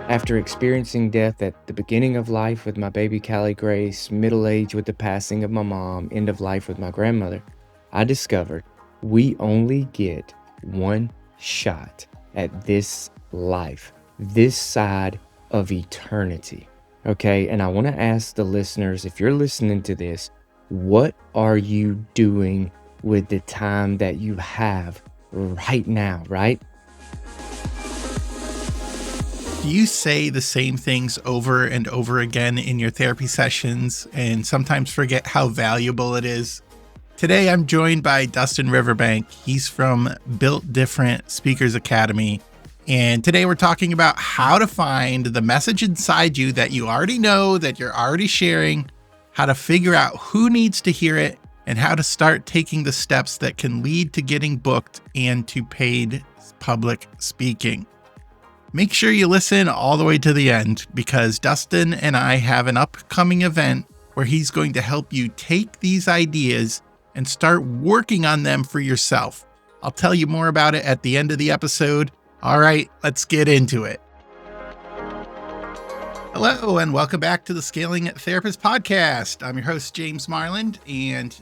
After experiencing death at the beginning of life with my baby Callie Grace, middle age with the passing of my mom, end of life with my grandmother, I discovered we only get one shot at this life, this side of eternity. Okay, and I want to ask the listeners, if you're listening to this, what are you doing with the time that you have right now, right? Do you say the same things over and over again in your therapy sessions and sometimes forget how valuable it is? Today, I'm joined by Dustin Rivenbark. He's from Built Different Speakers Academy. And today we're talking about how to find the message inside you that you already know, that you're already sharing, how to figure out who needs to hear it, and how to start taking the steps that can lead to getting booked and to paid public speaking. Make sure you listen all the way to the end because Dustin and I have an upcoming event where he's going to help you take these ideas and start working on them for yourself. I'll tell you more about it at the end of the episode. All right, let's get into it. Hello, and welcome back to the Scaling Therapist Podcast. I'm your host, James Marland, and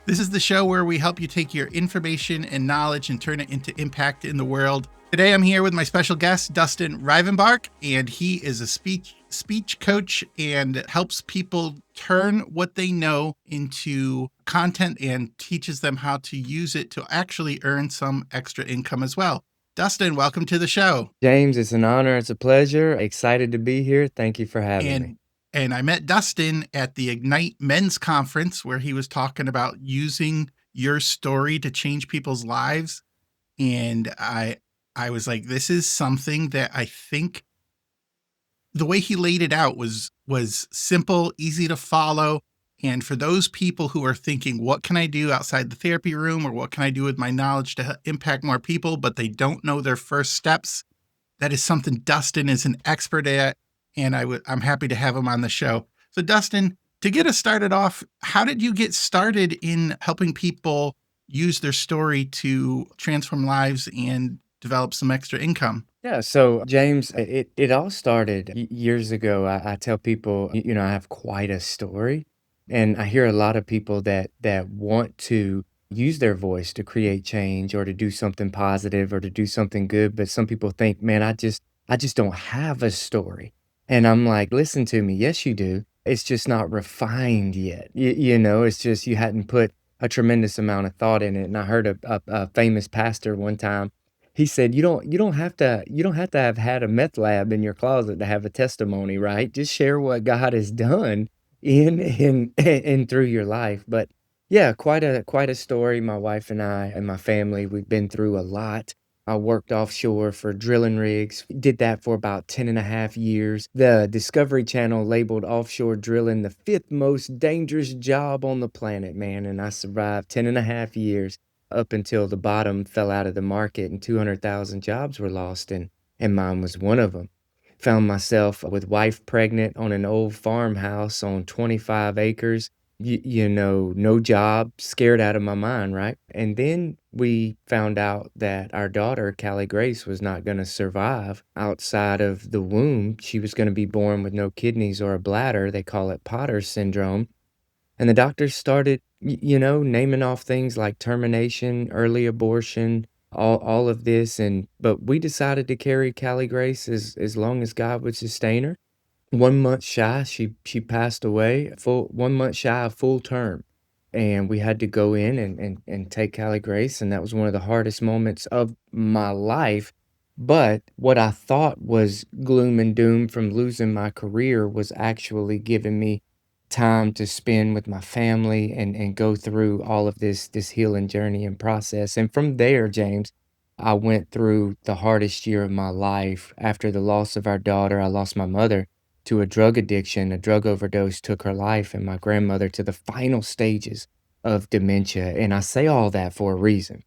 this is the show where we help you take your information and knowledge and turn it into impact in the world. Today, I'm here with my special guest, Dustin Rivenbark, and he is a speech coach and helps people turn what they know into content and teaches them how to use it to actually earn some extra income as well. Dustin, welcome to the show. James, it's an honor. It's a pleasure. Excited to be here. Thank you for having me. And I met Dustin at the Ignite Men's Conference where he was talking about using your story to change people's lives. And I was like, this is something that I think the way he laid it out was simple, easy to follow. And for those people who are thinking, what can I do outside the therapy room, or what can I do with my knowledge to impact more people, but they don't know their first steps, that is something Dustin is an expert at. And I'm happy to have him on the show. So Dustin, to get us started off, how did you get started in helping people use their story to transform lives and develop some extra income? Yeah, so James, it all started years ago. I tell people, I have quite a story, and I hear a lot of people that want to use their voice to create change or to do something positive or to do something good, but some people think, man, I just don't have a story. And I'm like, listen to me. Yes, you do. It's just not refined yet. It's just you hadn't put a tremendous amount of thought in it. And I heard a famous pastor one time. He said, you don't have to have had a meth lab in your closet to have a testimony, right? Just share what God has done in and through your life. But yeah, quite a story. My wife and I and my family, we've been through a lot. I worked offshore for drilling rigs, did that for about 10 and a half years. The Discovery Channel labeled offshore drilling the fifth most dangerous job on the planet, man. And I survived 10 and a half years up until the bottom fell out of the market and 200,000 jobs were lost, and mine was one of them. Found myself with wife pregnant on an old farmhouse on 25 acres, no job, scared out of my mind, right? And then we found out that our daughter, Callie Grace, was not going to survive outside of the womb. She was going to be born with no kidneys or a bladder. They call it Potter's syndrome. And the doctors started, naming off things like termination, early abortion, all of this. But we decided to carry Callie Grace as long as God would sustain her. 1 month shy, she passed away, 1 month shy of full term. And we had to go in and take Callie Grace. And that was one of the hardest moments of my life. But what I thought was gloom and doom from losing my career was actually giving me time to spend with my family and go through all of this healing journey and process. And from there, James, I went through the hardest year of my life. After the loss of our daughter, I lost my mother to a drug addiction. A drug overdose took her life, and my grandmother to the final stages of dementia. And I say all that for a reason.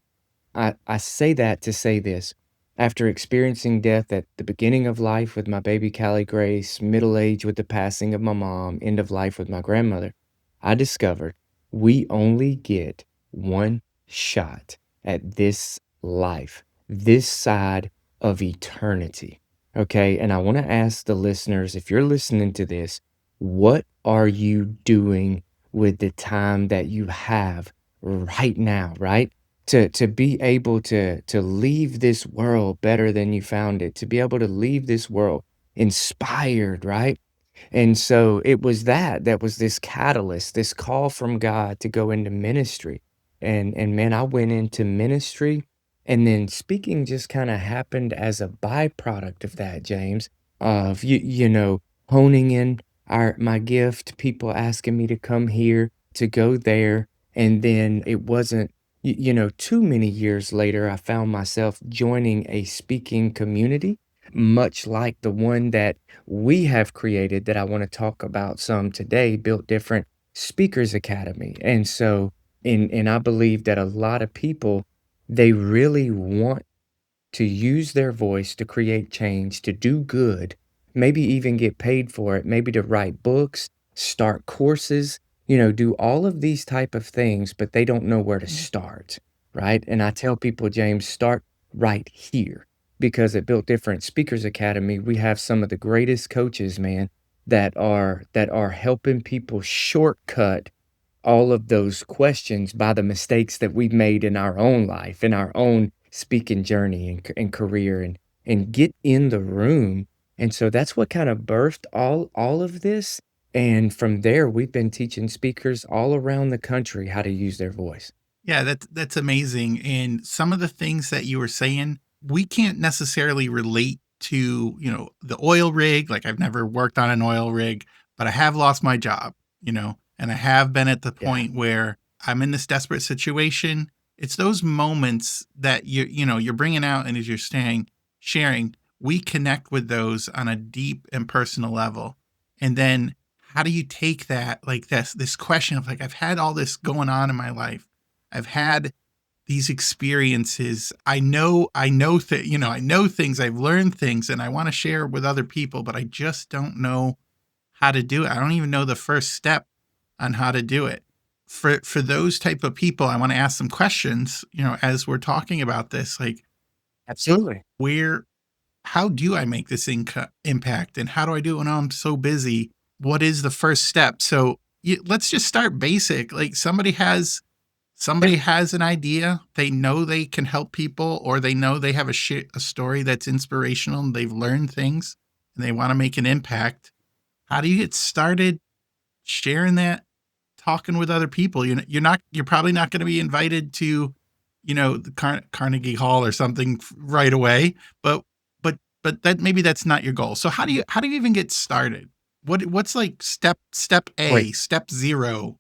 I say that to say this. After experiencing death at the beginning of life with my baby Callie Grace, middle age with the passing of my mom, end of life with my grandmother, I discovered we only get one shot at this life, this side of eternity. Okay. And I want to ask the listeners, if you're listening to this, what are you doing with the time that you have right now, right? To be able to leave this world better than you found it, to be able to leave this world inspired, right? And so it was that was this catalyst, this call from God to go into ministry. And man, I went into ministry, and then speaking just kind of happened as a byproduct of that, James, of honing in my gift, people asking me to come here, to go there, and then it wasn't too many years later, I found myself joining a speaking community, much like the one that we have created that I want to talk about some today, Built Different Speakers Academy. And so, and I believe that a lot of people, they really want to use their voice to create change, to do good, maybe even get paid for it, maybe to write books, start courses, do all of these type of things, but they don't know where to start, right? And I tell people, James, start right here because at Built Different Speakers Academy, we have some of the greatest coaches, man, that are helping people shortcut all of those questions by the mistakes that we've made in our own life, in our own speaking journey and career and get in the room. And so that's what kind of birthed all of this. And from there, we've been teaching speakers all around the country how to use their voice. Yeah, that's amazing. And some of the things that you were saying, we can't necessarily relate to, the oil rig. Like I've never worked on an oil rig, but I have lost my job, and I have been at the Yeah, point where I'm in this desperate situation. It's those moments that you're bringing out, and as you're staying sharing, we connect with those on a deep and personal level. And then how do you take that, like this question of like, I've had all this going on in my life. I've had these experiences. I know things, I've learned things, and I want to share with other people, but I just don't know how to do it. I don't even know the first step on how to do it. For those type of people, I want to ask some questions, as we're talking about this, like absolutely. where how do I make this impact, and how do I do it when I'm so busy? What is the first step? So let's just start basic. Like Yeah. somebody has an idea, they know they can help people, or they know they have a story that's inspirational and they've learned things and they want to make an impact. How do you get started sharing that, talking with other people? You're probably not going to be invited to, the Carnegie Hall or something right away, but that maybe that's not your goal. So how do you even get started? What's like step Great. A, step 0?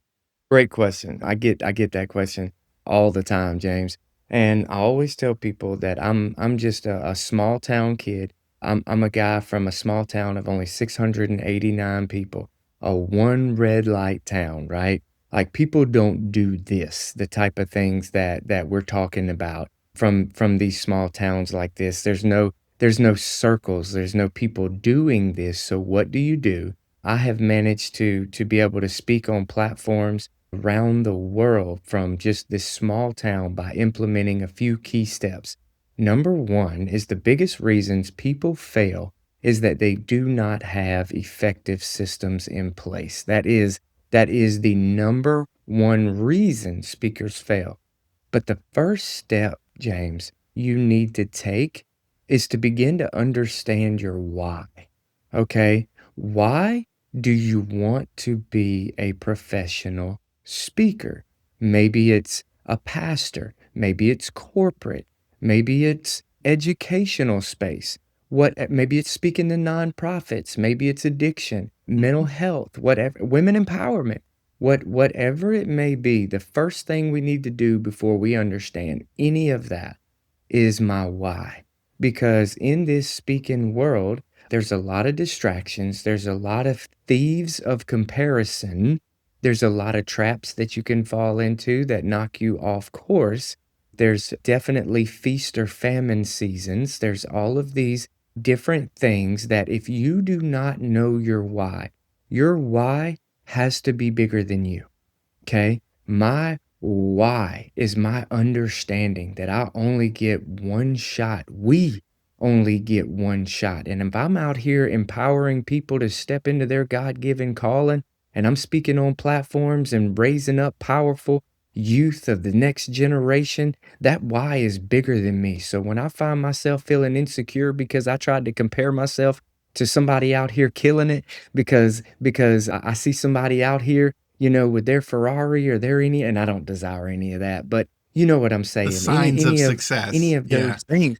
Great question. I get that question all the time, James. And I always tell people that I'm just a small town kid. I'm a guy from a small town of only 689 people, a one red light town, right? Like people don't do this, the type of things that we're talking about from these small towns like this. There's no circles, there's no people doing this. So what do you do? I have managed to be able to speak on platforms around the world from just this small town by implementing a few key steps. Number one is the biggest reasons people fail is that they do not have effective systems in place. That is the number one reason speakers fail. But the first step, James, you need to take is to begin to understand your why. Okay? Why do you want to be a professional speaker? Maybe it's a pastor, maybe it's corporate, maybe it's educational space. Maybe it's speaking to nonprofits, maybe it's addiction, mental Mhm. health, whatever, women empowerment. Whatever it may be, the first thing we need to do before we understand any of that is my why. Because in this speaking world, there's a lot of distractions, there's a lot of thieves of comparison, there's a lot of traps that you can fall into that knock you off course. There's definitely feast or famine seasons. There's all of these different things that if you do not know your why has to be bigger than you. Okay. My why is my understanding that I only get one shot. We only get one shot. And if I'm out here empowering people to step into their God-given calling, and I'm speaking on platforms and raising up powerful youth of the next generation, that why is bigger than me. So when I find myself feeling insecure because I tried to compare myself to somebody out here killing it because I see somebody out here, with their Ferrari or their any, and I don't desire any of that, but you know what I'm The saying. signs of Any success. of Yeah. those things.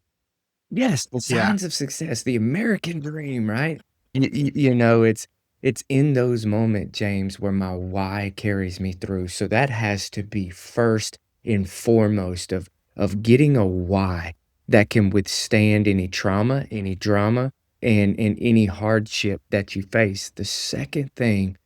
Yes, the Yeah. signs of success, the American dream, right? It's in those moments, James, where my why carries me through. So that has to be first and foremost of getting a why that can withstand any trauma, any drama, and any hardship that you face. The second thing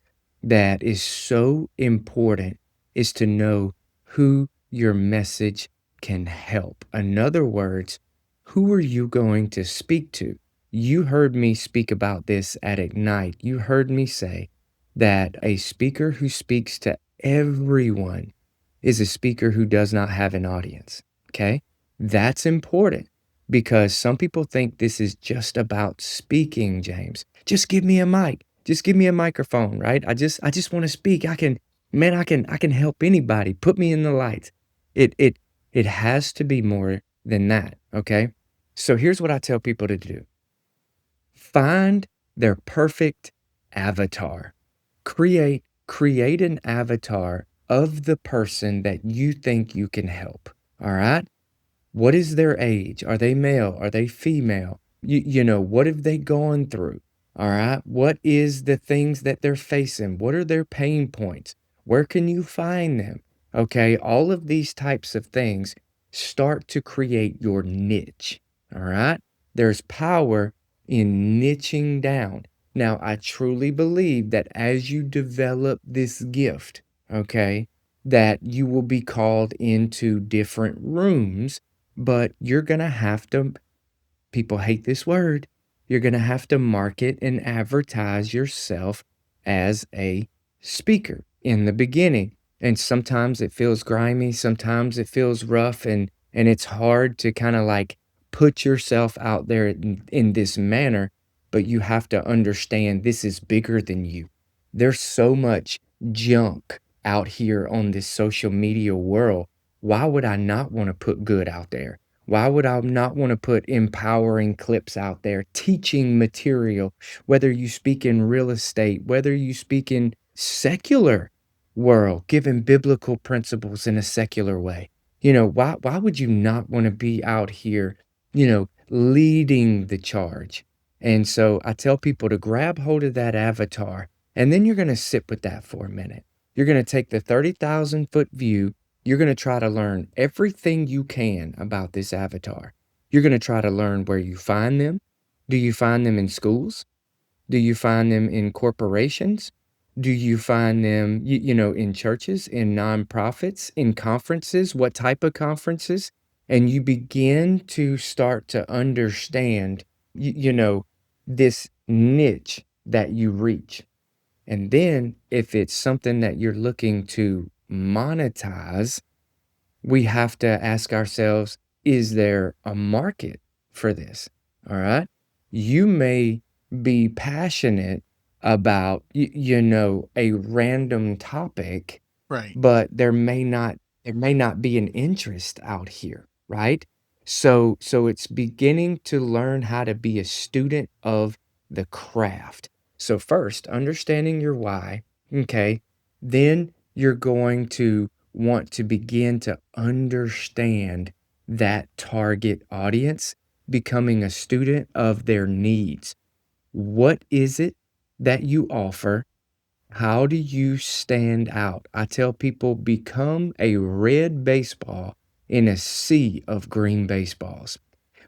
that is so important is to know who your message can help. In other words, who are you going to speak to? You heard me speak about this at Ignite. You heard me say that a speaker who speaks to everyone is a speaker who does not have an audience. Okay. That's important because some people think this is just about speaking, James. Just give me a mic. Just give me a microphone, right? I just want to speak. I can help anybody. Put me in the lights. It has to be more than that, okay? So here's what I tell people to do. Find their perfect avatar. Create an avatar of the person that you think you can help. All right? What is their age? Are they male? Are they female? What have they gone through? All right. What is the things that they're facing? What are their pain points? Where can you find them? Okay. All of these types of things start to create your niche. All right. There's power in niching down. Now, I truly believe that as you develop this gift, okay, that you will be called into different rooms, but you're going to have to, people hate this word, you're going to have to market and advertise yourself as a speaker in the beginning. And sometimes it feels grimy, sometimes it feels rough, and it's hard to kind of like put yourself out there in this manner, but you have to understand this is bigger than you. There's so much junk out here on this social media world. Why would I not want to put good out there? Why would I not want to put empowering clips out there, teaching material, whether you speak in real estate, whether you speak in secular world, giving biblical principles in a secular way? Why would you not want to be out here, leading the charge? And so I tell people to grab hold of that avatar, and then you're going to sit with that for a minute. You're going to take the 30,000-foot view. You're going to try to learn everything you can about this avatar. You're going to try to learn where you find them. Do you find them in schools? Do you find them in corporations? Do you find them, in churches, in nonprofits, in conferences? What type of conferences? And you begin to start to understand, this niche that you reach. And then if it's something that you're looking to monetize, we have to ask ourselves, is there a market for this? All right. You may be passionate about, a random topic, Right. but there may not be an interest out here, right? So it's beginning to learn how to be a student of the craft. So first, understanding your why, okay? Then you're going to want to begin to understand that target audience, becoming a student of their needs. What is it that you offer? How do you stand out? I tell people become a red baseball in a sea of green baseballs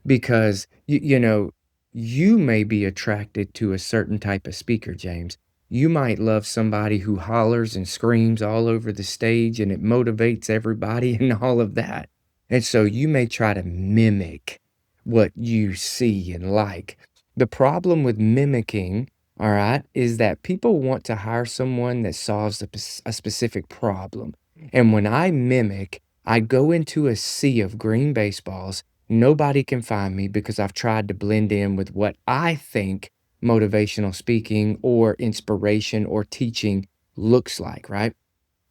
because you may be attracted to a certain type of speaker, James. You might love somebody who hollers and screams all over the stage and it motivates everybody and all of that. And so you may try to mimic what you see and like. The problem with mimicking, all right, is that people want to hire someone that solves a specific problem. And when I mimic, I go into a sea of green baseballs. Nobody can find me because I've tried to blend in with what I think motivational speaking or inspiration or teaching looks like, right?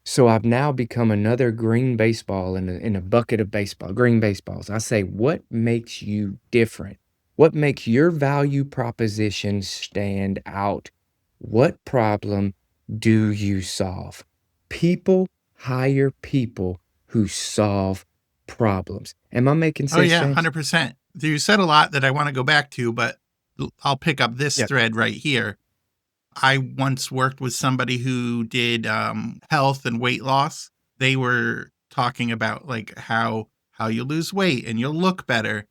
So I've now become another green baseball in a bucket of baseball, green baseballs. I say, what makes you different? What makes your value proposition stand out? What problem do you solve? People hire people who solve problems. Am I making Oh sense, yeah, James? 100%. You said a lot that I want to go back to, but I'll pick up this Yeah. thread right here. I once worked with somebody who did health and weight loss. They were talking about like how you lose weight and you'll look better.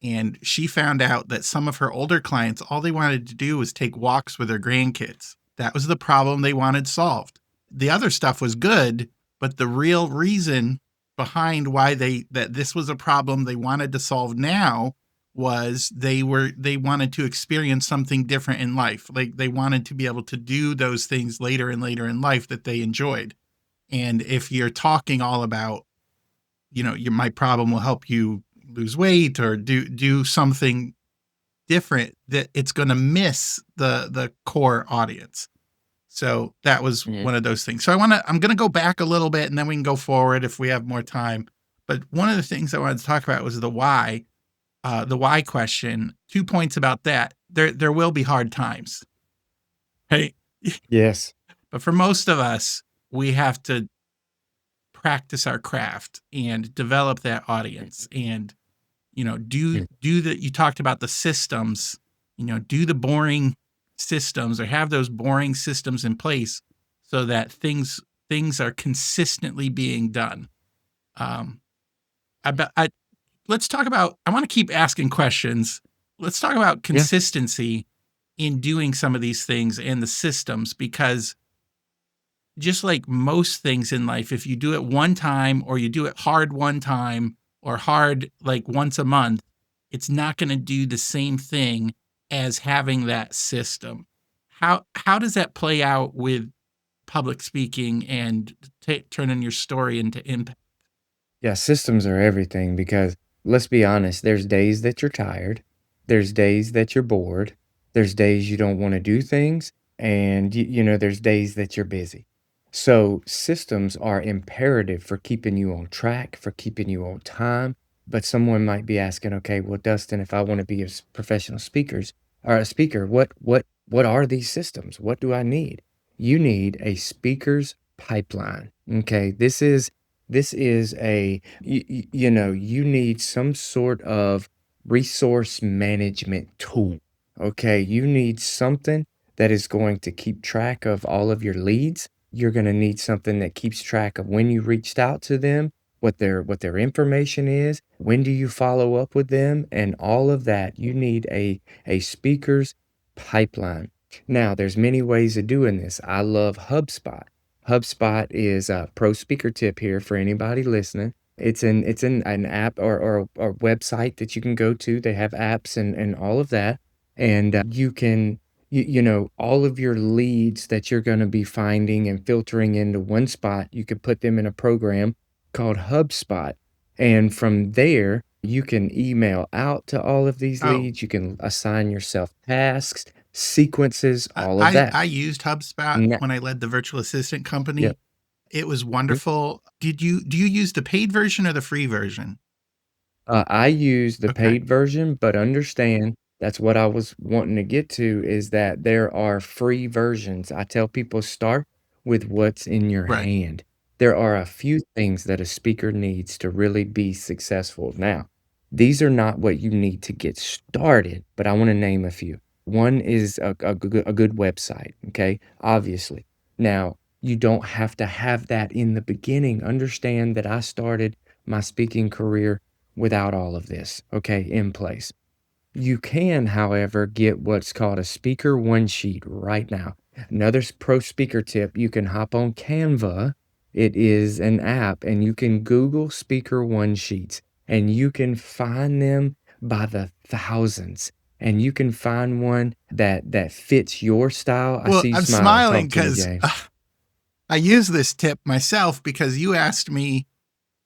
And she found out that some of her older clients, all they wanted to do was take walks with their grandkids. That was the problem they wanted solved. The other stuff was good, but the real reason behind why that this was a problem they wanted to solve now was they wanted to experience something different in life. Like they wanted to be able to do those things later and later in life that they enjoyed. And if you're talking all about, my problem will help you lose weight or do something different, that it's going to miss the core audience. So that was Mhm. one of those things. So I'm going to go back a little bit and then we can go forward if we have more time. But one of the things I wanted to talk about was the why question. 2 points about that. There will be hard times, right? Yes. But for most of us, we have to practice our craft and develop that audience and, Mhm. do the you talked about the systems, do the boring systems or have those boring systems in place so that things are consistently being done. Um, I let's talk about I want to keep asking questions. Let's talk about Yeah. consistency in doing some of these things and the systems because just like most things in life, if you do it one time or you do it hard one time or hard like once a month, it's not going to do the same thing as having that system. How does that play out with public speaking and turning your story into impact? Yeah, systems are everything because let's be honest, there's days that you're tired, there's days that you're bored, there's days you don't want to do things, and there's days that you're busy. So systems are imperative for keeping you on track, for keeping you on time. But someone might be asking, okay, well, Dustin, if I want to be a professional speaker, what are these systems? What do I need? You need a speaker's pipeline. Okay, this is you need some sort of resource management tool. Okay, you need something that is going to keep track of all of your leads. You're going to need something that keeps track of when you reached out to them, what their information is, when do you follow up with them, and all of that. You need a speaker's pipeline. Now, there's many ways of doing this. I love HubSpot. HubSpot is a pro speaker tip here for anybody listening. It's an app or website that you can go to. They have apps and all of that. And you can, all of your leads that you're going to be finding and filtering into one spot, you could put them in a program called HubSpot. And from there, you can email out to all of these Oh, leads. You can assign yourself tasks, sequences, I all of I that. I used HubSpot Now, when I led the virtual assistant yep. company. It was wonderful. Do you use the paid version or the free version? I use the Okay. paid version, but understand that's what I was wanting to get to is that there are free versions. I tell people start with what's in your Right. hand. There are a few things that a speaker needs to really be successful. Now, these are not what you need to get started, but I want to name a few. One is a good website, okay? Obviously. Now, you don't have to have that in the beginning. Understand that I started my speaking career without all of this, okay, in place. You can, however, get what's called a speaker one sheet right now. Another pro speaker tip, you can hop on Canva. It is an app, and you can Google speaker one sheets, and you can find them by the thousands. And you can find one that fits your style. I Well, see you I'm smiling. smiling Talk to me, because James. I use this tip myself because you asked me,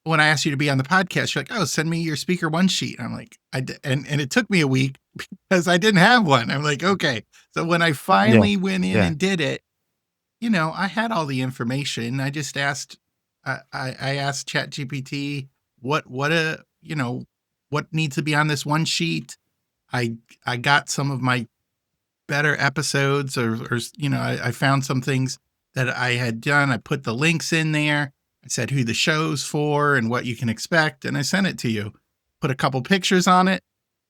when I asked you to be on the podcast, you're like, "Oh, send me your speaker one sheet." And I'm like, and it took me a week because I didn't have one. I'm like, okay. So when I Yeah, finally went in yeah. and did it, I had all the information. I just asked, I asked ChatGPT what needs to be on this one sheet. I I got some of my better episodes, I found some things that I had done. I put the links in there. I said who the show's for and what you can expect, and I sent it to you. Put a couple pictures on it.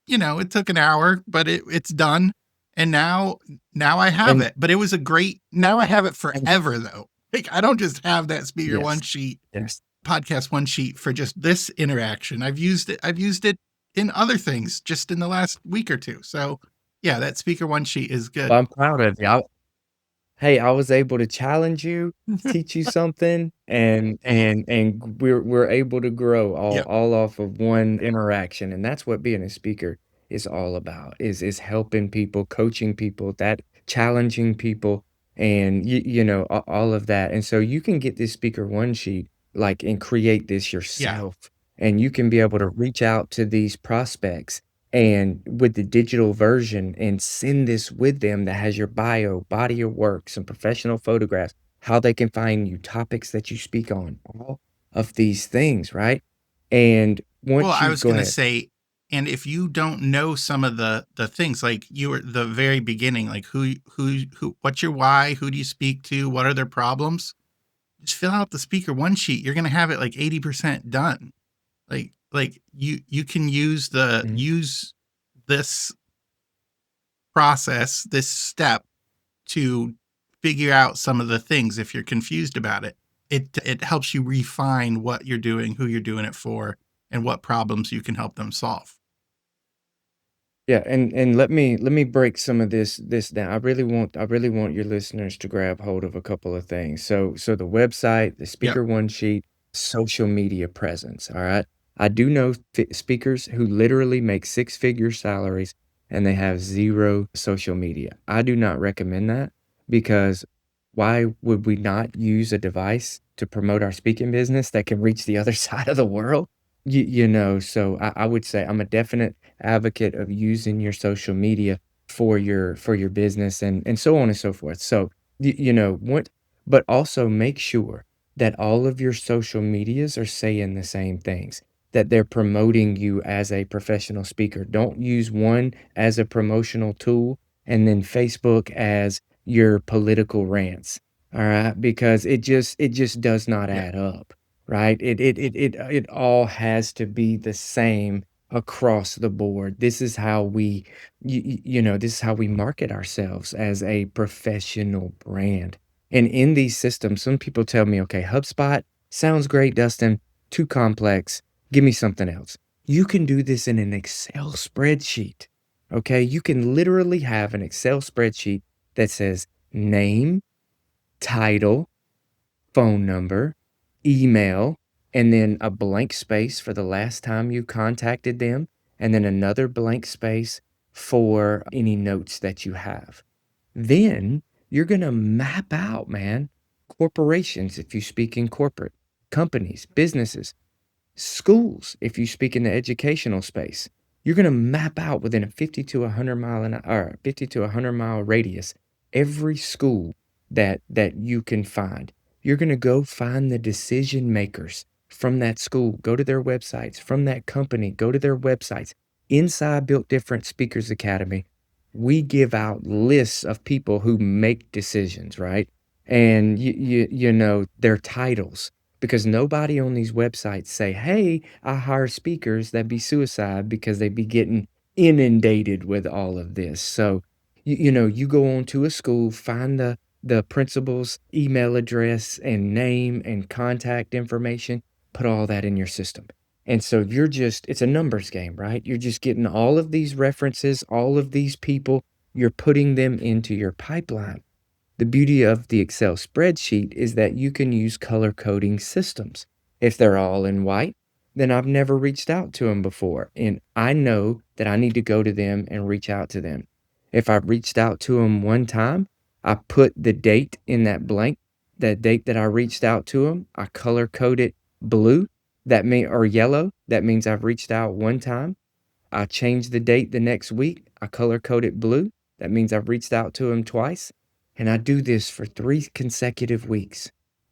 It took an hour, but it's done. And now I have And it. But it was a great now I have it and forever though. Like I don't just have that speaker yes, one sheet, yes. podcast one sheet for just this interaction. I've used it in other things just in the last week or two. So yeah, that speaker one sheet is good. Well, I'm proud of you. Hey, I was able to challenge you, teach you something, and we're able to grow all Yeah. all off of one interaction, and that's what being a speaker is all about, is helping people, coaching people, that challenging people, and all of that. And so you can get this speaker one sheet, like, and create this Yeah. yourself, and you can be able to reach out to these prospects and with the digital version and send this with them that has your bio, body of work, some professional photographs, how they can find you, topics that you speak on, all of these things, right? And Well, once I you was go gonna ahead. say, and if you don't know some of the things, like you were the very beginning, like who, what's your why, who do you speak to, what are their problems? Just fill out the speaker one sheet. You're gonna have it like 80% done. Like you can Mhm. use this process, this step to figure out some of the things if you're confused about it. It helps you refine what you're doing, who you're doing it for, and what problems you can help them solve. Yeah, and let me break some of this down. I really want your listeners to grab hold of a couple of things. So the website, the Yep. speaker one sheet, social media presence, all right? I do know speakers who literally make six-figure salaries and they have zero social media. I do not recommend that because why would we not use a device to promote our speaking business that can reach the other side of the world? So I would say I'm a definite advocate of using your social media for your business and so on and so forth. So what, but also make sure that all of your social medias are saying the same things, that they're promoting you as a professional speaker. Don't use one as a promotional tool and then Facebook as your political rants. All right, because it just does not Yeah. add up, right? It all has to be the same across the board. This is how this is how we market ourselves as a professional brand. And in these systems, some people tell me, okay, HubSpot sounds great, Dustin, too complex. Give me something else. You can do this in an Excel spreadsheet. Okay. You can literally have an Excel spreadsheet that says name, title, phone number, email, and then a blank space for the last time you contacted them, and then another blank space for any notes that you have. Then you're going to map out, man, corporations if you speak in corporate, companies, businesses, schools, if you speak in the educational space, you're going to map out within a 50 to 100 mile an hour, 50 to 100-mile radius, every school that you can find. You're going to go find the decision makers from that school, go to their websites, from that company, go to their websites. Inside Built Different Speakers Academy, we give out lists of people who make decisions, right? And their titles, because nobody on these websites say, "Hey, I hire speakers that be suicide," because they be getting inundated with all of this. So, you go on to a school, find the principal's email address and name and contact information, put all that in your system. And so it's a numbers game, right? You're just getting all of these references, all of these people, you're putting them into your pipeline. The beauty of the Excel spreadsheet is that you can use color coding systems. If they're all in white, then I've never reached out to them before, and I know that I need to go to them and reach out to them. If I've reached out to them one time, I put the date in that blank, that date that I reached out to them, I color code it blue, or yellow, that means I've reached out one time. I change the date the next week. I color code it blue. That means I've reached out to him twice. And I do this for 3 consecutive weeks.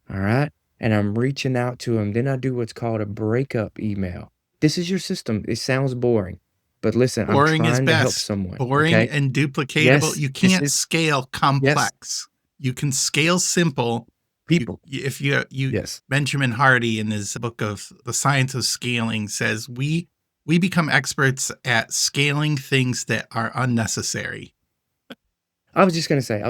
All right. And I'm reaching out to him. Then I do what's called a breakup email. This is your system. It sounds boring, but listen, I'm Boring is trying to help best. someone. Boring Okay. and duplicatable. Yes. You This can't is, scale yes. complex. You can scale simple. People. If you Yes. Benjamin Hardy in his book of The Science of Scaling says we become experts at scaling things that are unnecessary. I was just gonna say,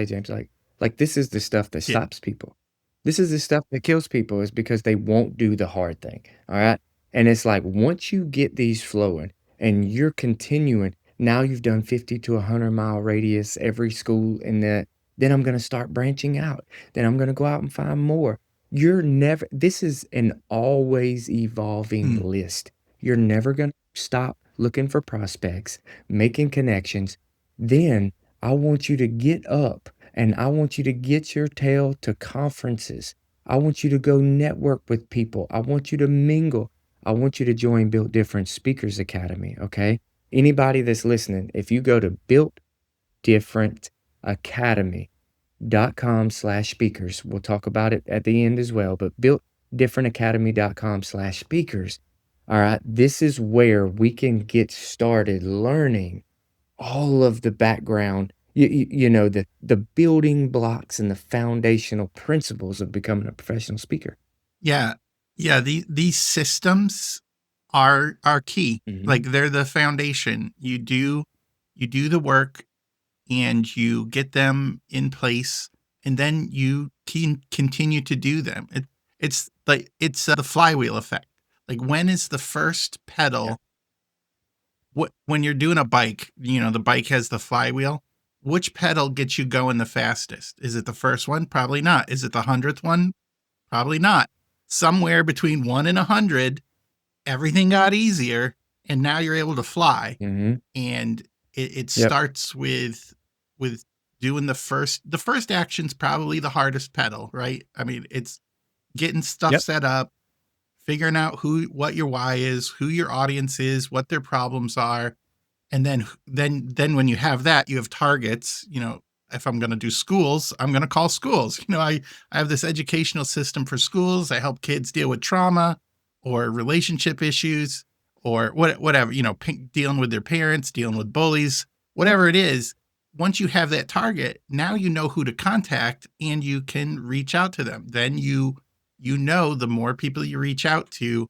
James, like this is the stuff that Yeah. stops people. This is the stuff that kills people is because they won't do the hard thing. All right. And it's like once you get these flowing and you're continuing, now you've done 50 to 100 mile radius every school in that, then I'm gonna start branching out. Then I'm gonna go out and find more. You're never, this is an always evolving Hmm. list. You're never gonna stop looking for prospects, making connections. Then I want you to get up and I want you to get your tail to conferences. I want you to go network with people. I want you to mingle. I want you to join Built Different Speakers Academy, okay? Anybody that's listening, if you go to builtdifferentacademy.com/speakers, we'll talk about it at the end as well, but builtdifferentacademy.com/speakers. All right, this is where we can get started learning all of the background, the building blocks and the foundational principles of becoming a professional speaker. Yeah. Yeah. These systems are key. Mhm. Like they're the foundation. You do the work and you get them in place, and then you can continue to do them. It's like the flywheel effect. Like when is the first Yeah. pedal? When you're doing a bike, the bike has the flywheel. Which pedal gets you going the fastest? Is it the first one? Probably not. Is it the 100th one? Probably not. Somewhere between 1 and 100, everything got easier, and now you're able to fly. Mhm. And it Yep. starts with doing the first action's probably the hardest pedal, right? I mean, it's getting stuff Yep. set up, figuring out what your why is, who your audience is, what their problems are, and then when you have that, you have targets. If I'm going to do schools, I'm going to call schools. I have this educational system for schools. I help kids deal with trauma or relationship issues or whatever, dealing with their parents, dealing with bullies, Yep. whatever it is. Once you have that target, now you know who to contact and you can reach out to them. Then the more people you reach out to,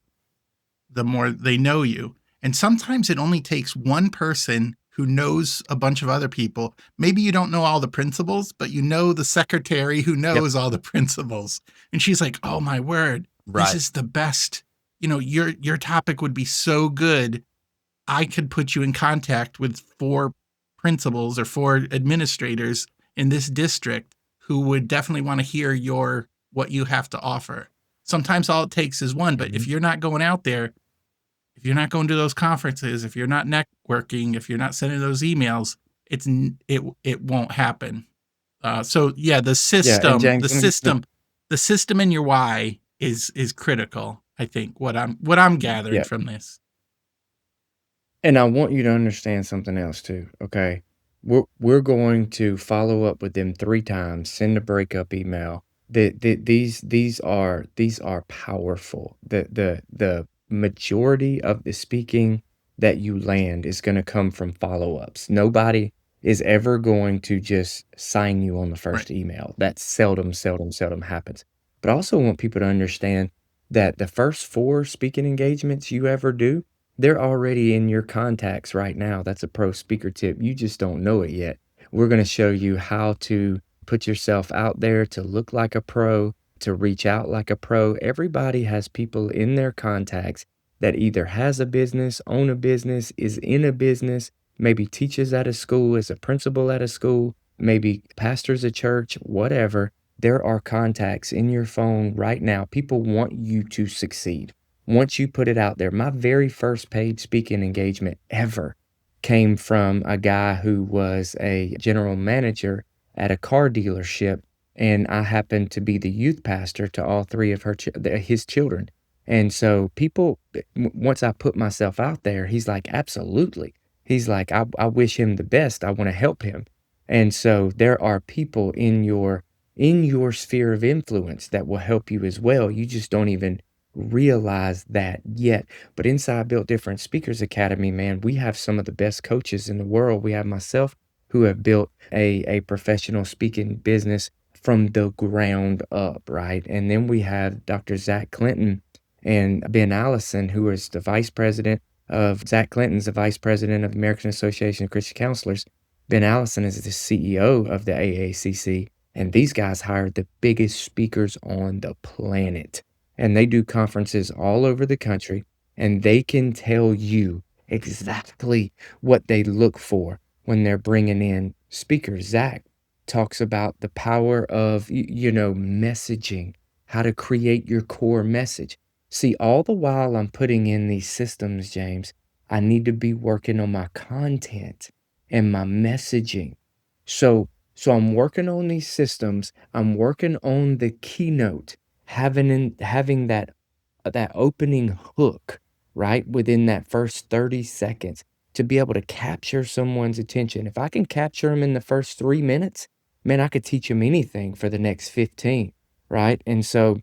the more they know you. And sometimes it only takes one person who knows a bunch of other people. Maybe you don't know all the principals, but you know the secretary who Yep. knows all the principals. And she's like, "Oh my word, this Right. is the best. Your topic would be so good. I could put you in contact with 4 principals or 4 administrators in this district who would definitely want to hear what you have to offer." Sometimes all it takes is one, but if Mhm. you're not going out there, if you're not going to those conferences, if you're not networking, if you're not sending those emails, it won't happen. So yeah, Yeah, and James, the system in your why is critical. I think what I'm gathering yeah. from this. And I want you to understand something else too, okay? We're going to follow up with them 3 times, send a breakup email. These are powerful. The majority of the speaking that you land is gonna come from follow-ups. Nobody is ever going to just sign you on the Right. first email. That seldom, seldom, seldom happens. But I also want people to understand that the first 4 speaking engagements you ever do, they're already in your contacts right now. That's a pro speaker tip. You just don't know it yet. We're going to show you how to put yourself out there to look like a pro, to reach out like a pro. Everybody has people in their contacts that either has a business, own a business, is in a business, maybe teaches at a school, is a principal at a school, maybe pastors a church, whatever. There are contacts in your phone right now. People want you to succeed once you put it out there. My very first paid speaking engagement ever came from a guy who was a general manager at a car dealership, and I happened to be the youth pastor to all 3 of his children. And so people, once I put myself out there, he's like, absolutely. He's like, I wish him the best. I want to help him. And so there are people in your sphere of influence that will help you as well. You just don't even realize that yet. But inside Built Different Speakers Academy, man, we have some of the best coaches in the world. We have myself who have built a professional speaking business from the ground up, right? And then we have Dr. Zach Clinton and Ben Allison, who is the vice president of Zach Clinton's the vice president of the American Association of Christian Counselors. Ben Allison is the CEO of the AACC. And these guys hired the biggest speakers on the planet. And they do conferences all over the country. And they can tell you exactly what they look for when they're bringing in speakers. Zach talks about the power of, messaging, how to create your core message. See, all the while I'm putting in these systems, James, I need to be working on my content and my messaging. So I'm working on these systems. I'm working on the keynote, having that opening hook, right, within that first 30 seconds to be able to capture someone's attention. If I can capture them in the first 3 minutes, man, I could teach them anything for the next 15, right? And so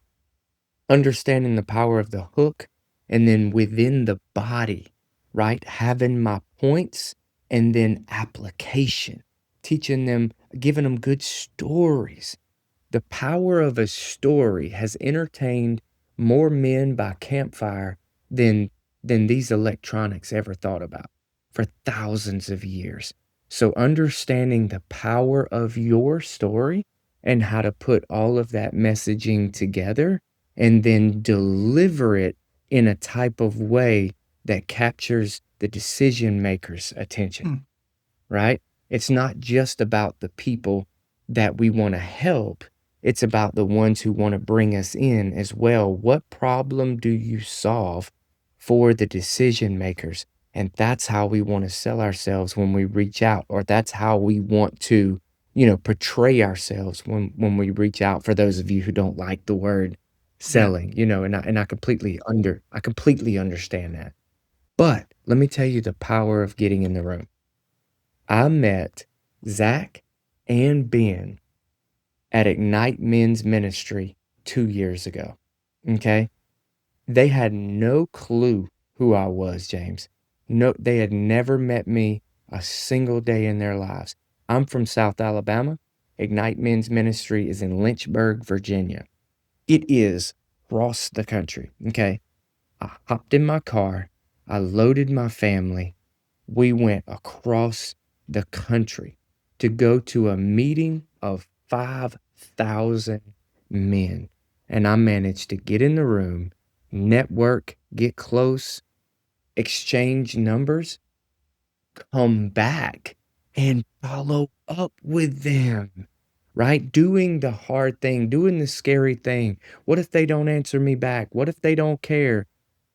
understanding the power of the hook and then within the body, right? Having my points and then application, teaching them, giving them good stories. The power of a story has entertained more men by campfire than these electronics ever thought about for thousands of years. So understanding the power of your story and how to put all of that messaging together and then deliver it in a type of way that captures the decision maker's attention, Hmm. right? It's not just about the people that we want to help. It's about the ones who want to bring us in as well. What problem do you solve for the decision makers? And that's how we want to sell ourselves when we reach out, or that's how we want to, portray ourselves when we reach out. For those of you who don't like the word Yeah. selling, I completely understand that. But let me tell you the power of getting in the room. I met Zach and Ben at Ignite Men's Ministry 2 years ago. Okay. They had no clue who I was, James. No, they had never met me a single day in their lives. I'm from South Alabama. Ignite Men's Ministry is in Lynchburg, Virginia. It is across the country. Okay. I hopped in my car. I loaded my family. We went across the country to go to a meeting of 5,000 men. And I managed to get in the room, network, get close, exchange numbers, come back and follow up with them, right? Doing the hard thing, doing the scary thing. What if they don't answer me back? What if they don't care?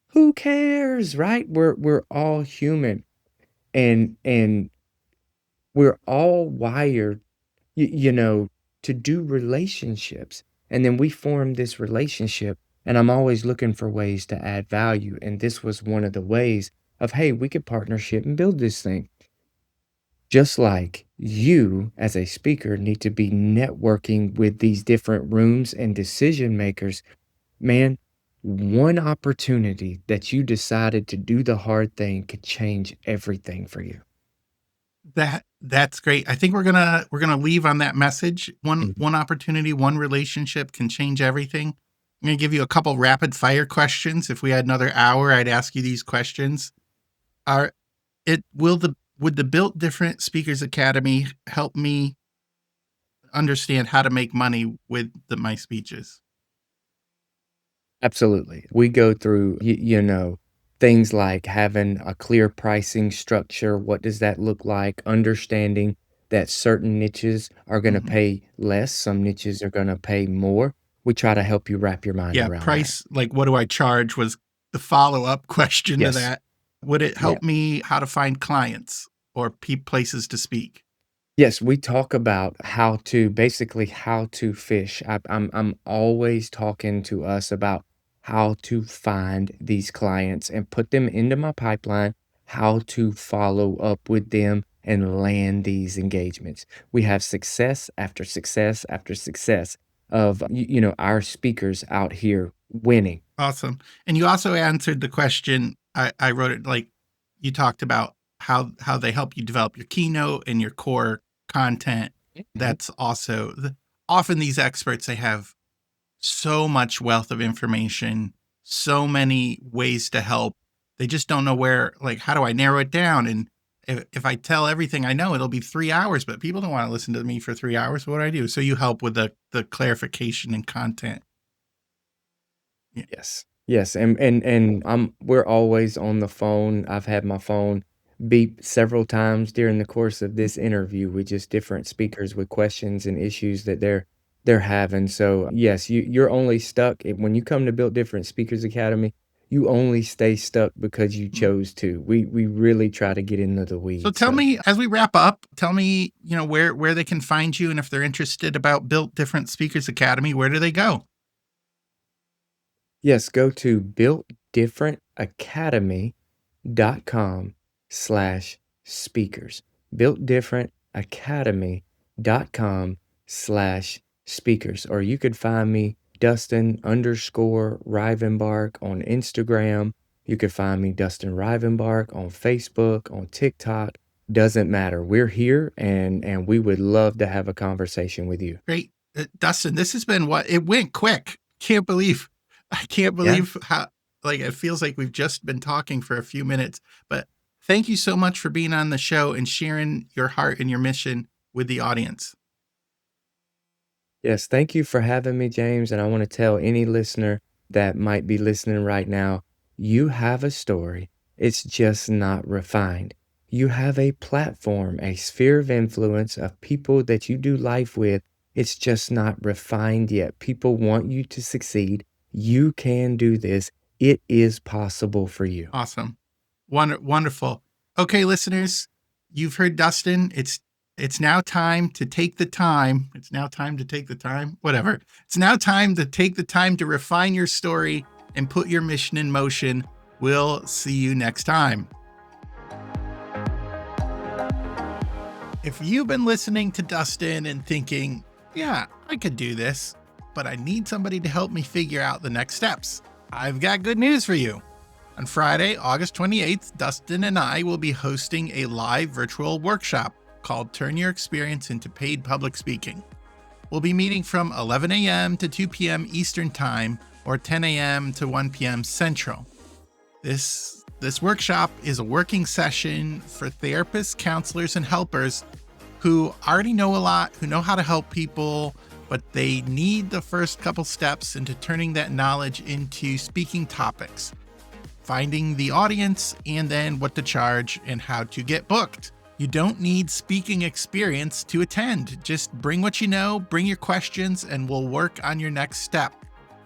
Who cares, right? We're all human. And we're all wired, you know, to do relationships. And then we form this relationship, and I'm always looking for ways to add value. And this was one of the ways of, hey, we could partnership and build this thing. Just like you, as a speaker, need to be networking with these different rooms and decision makers, man, one opportunity that you decided to do the hard thing could change everything for you. That's great. I think we're gonna leave on that message. Mhm. One opportunity, one relationship can change everything. I'm gonna give you a couple rapid fire questions. If we had another hour, I'd ask you these questions. Are it will the Would the Built Different Speakers Academy help me understand how to make money with my speeches? Absolutely. We go through, things like having a clear pricing structure. What does that look like? Understanding that certain niches are going to Mhm. pay less, some niches are going to pay more. We try to help you wrap your mind Yeah, around that. price, like, what do I charge was the follow-up question to Yes. that. Would it Yeah. help me how to find clients or places to speak? Yes, we talk about how to fish. I'm always talking to us about how to find these clients and put them into my pipeline, how to follow up with them and land these engagements. We have success after success after success of our speakers out here winning. Awesome. And you also answered the question. I wrote it like you talked about how they help you develop your keynote and your core content. Mhm. That's also often these experts, they have so much wealth of information, so many ways to help. They just don't know where, like, how do I narrow it down? And if I tell everything I know, it'll be 3 hours, but people don't want to listen to me for 3 hours. What do I do? So you help with the clarification and content. Yeah. Yes. Yes, and we're always on the phone. I've had my phone beep several times during the course of this interview with just different speakers with questions and issues that they're having. So, yes, you're only stuck when you come to Built Different Speakers Academy, you only stay stuck because you chose to. We really try to get into the So weeds. tell So, me, as we wrap up, tell me, where they can find you, and if they're interested about Built Different Speakers Academy, where do they go? yes, go to builtdifferentacademy.com/speakers. builtdifferentacademy.com/speakers. Or you could find me Dustin_Rivenbark on Instagram. You could find me Dustin Rivenbark on Facebook, on TikTok. Doesn't matter. We're here and we would love to have a conversation with you. Great. Dustin, this has been it went quick. I can't Yeah. believe how, like, it feels like we've just been talking for a few minutes, but thank you so much for being on the show and sharing your heart and your mission with the audience. Yes, thank you for having me, James. And I want to tell any listener that might be listening right now, you have a story. It's just not refined. You have a platform, a sphere of influence of people that you do life with. It's just not refined yet. People want you to succeed. You can do this. It is possible for you. Awesome. Wonderful. Okay, listeners, you've heard Dustin. It's now time to take the time. It's now time to take the time. Whatever. It's now time to take the time to refine your story and put your mission in motion. We'll see you next time. If you've been listening to Dustin and thinking, yeah, I could do this, but I need somebody to help me figure out the next steps, I've got good news for you. On Friday, August 28th, Dustin and I will be hosting a live virtual workshop called Turn Your Experience into Paid Public Speaking. We'll be meeting from 11 a.m. to 2 p.m. Eastern Time or 10 a.m. to 1 p.m. Central. This workshop is a working session for therapists, counselors, and helpers who already know a lot, who know how to help people, but they need the first couple steps into turning that knowledge into speaking topics, finding the audience, and then what to charge and how to get booked. You don't need speaking experience to attend. Just bring what you know, bring your questions, and we'll work on your next step.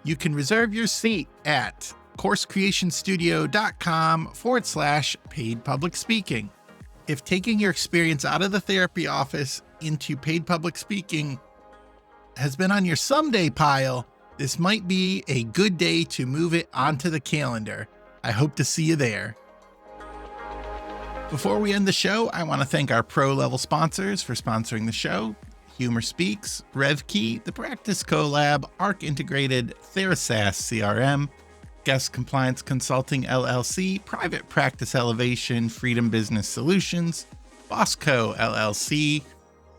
You can reserve your seat at coursecreationstudio.com/paid public speaking. If taking your experience out of the therapy office into paid public speaking has been on your someday pile, this might be a good day to move it onto the calendar. I hope to see you there. Before we end the show, I want to thank our pro-level sponsors for sponsoring the show: Humor Speaks, RevKey, The Practice Collab, Arc Integrated, Therasas CRM, Guest Compliance Consulting LLC, Private Practice Elevation, Freedom Business Solutions, Bosco LLC,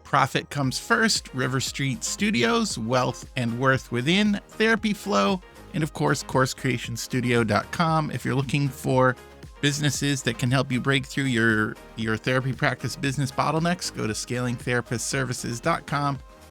Profit Comes First, River Street Studios, Wealth and Worth Within, Therapy Flow, and of course, CourseCreationStudio.com. If you're looking for businesses that can help you break through your therapy practice business bottlenecks, go to ScalingTherapistServices.com.